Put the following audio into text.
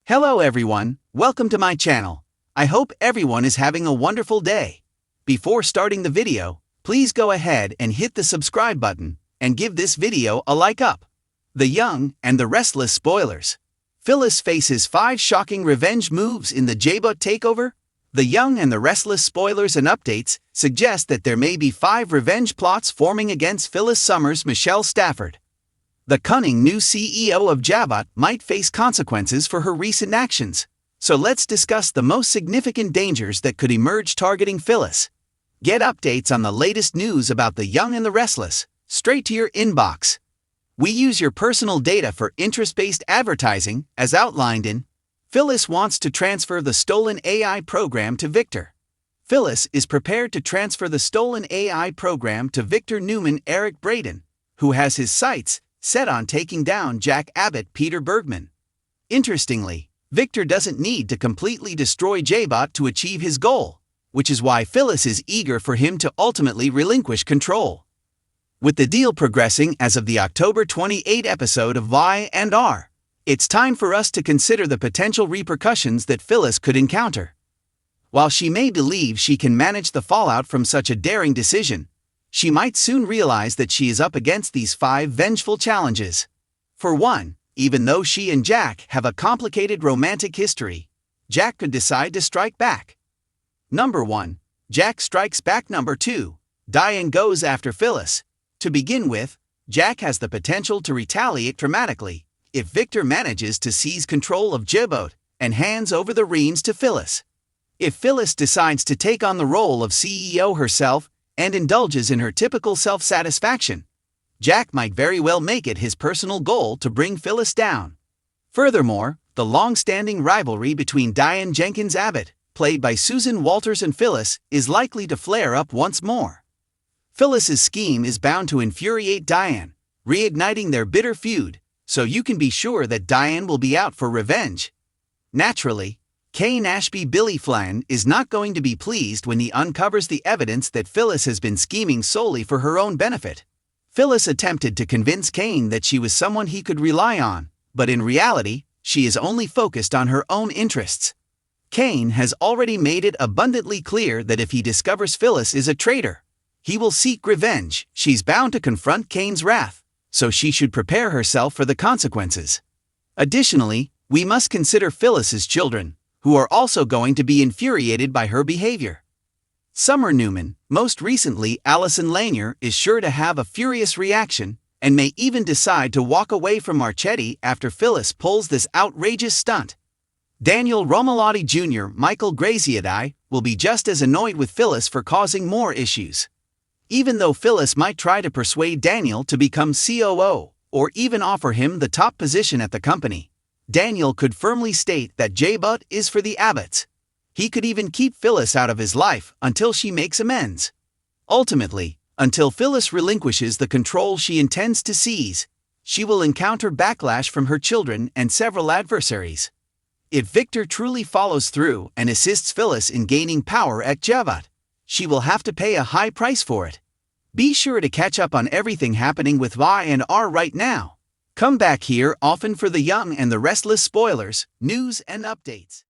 Hello everyone, welcome to my channel. I hope everyone is having a wonderful day. Before starting the video, please go ahead and hit the subscribe button and give this video a like up. The Young and the Restless spoilers. Phyllis faces 5 shocking revenge moves in the J-Boot takeover. The Young and the Restless spoilers and updates suggest that there may be 5 revenge plots forming against Phyllis Summers' Michelle Stafford. The cunning new CEO of J-Boot might face consequences for her recent actions, so let's discuss the most significant dangers that could emerge targeting Phyllis. Get updates on the latest news about the Young and the Restless, straight to your inbox. We use your personal data for interest-based advertising, as outlined in Phyllis wants to transfer the stolen AI program to Victor. Phyllis is prepared to transfer the stolen AI program to Victor Newman Eric Braden, who has his sights set on taking down Jack Abbott Peter Bergman. Interestingly, Victor doesn't need to completely destroy J-Boot to achieve his goal, which is why Phyllis is eager for him to ultimately relinquish control. With the deal progressing as of the October 28 episode of Y&R, it's time for us to consider the potential repercussions that Phyllis could encounter. While she may believe she can manage the fallout from such a daring decision, she might soon realize that she is up against these 5 vengeful challenges. For one, even though she and Jack have a complicated romantic history, Jack could decide to strike back. Number 1. Jack strikes back. Number 2. Diane goes after Phyllis. To begin with, Jack has the potential to retaliate dramatically if Victor manages to seize control of J-Boot and hands over the reins to Phyllis. If Phyllis decides to take on the role of CEO herself and indulges in her typical self-satisfaction, Jack might very well make it his personal goal to bring Phyllis down. Furthermore, the long-standing rivalry between Diane Jenkins Abbott, played by Susan Walters, and Phyllis is likely to flare up once more. Phyllis's scheme is bound to infuriate Diane, reigniting their bitter feud, so you can be sure that Diane will be out for revenge. Naturally, Kane Ashby Billy Flynn is not going to be pleased when he uncovers the evidence that Phyllis has been scheming solely for her own benefit. Phyllis attempted to convince Kane that she was someone he could rely on, but in reality, she is only focused on her own interests. Kane has already made it abundantly clear that if he discovers Phyllis is a traitor, he will seek revenge. She's bound to confront Kane's wrath, so she should prepare herself for the consequences. Additionally, we must consider Phyllis's children, who are also going to be infuriated by her behavior. Summer Newman, most recently Allison Lanier, is sure to have a furious reaction and may even decide to walk away from Marchetti after Phyllis pulls this outrageous stunt. Daniel Romalotti Jr. Michael Graziadei will be just as annoyed with Phyllis for causing more issues. Even though Phyllis might try to persuade Daniel to become COO or even offer him the top position at the company, Daniel could firmly state that J-Boot is for the Abbotts. He could even keep Phyllis out of his life until she makes amends. Ultimately, until Phyllis relinquishes the control she intends to seize, she will encounter backlash from her children and several adversaries. If Victor truly follows through and assists Phyllis in gaining power at J-Boot, she will have to pay a high price for it. Be sure to catch up on everything happening with Y&R right now. Come back here often for the Young and the Restless spoilers, news, and updates.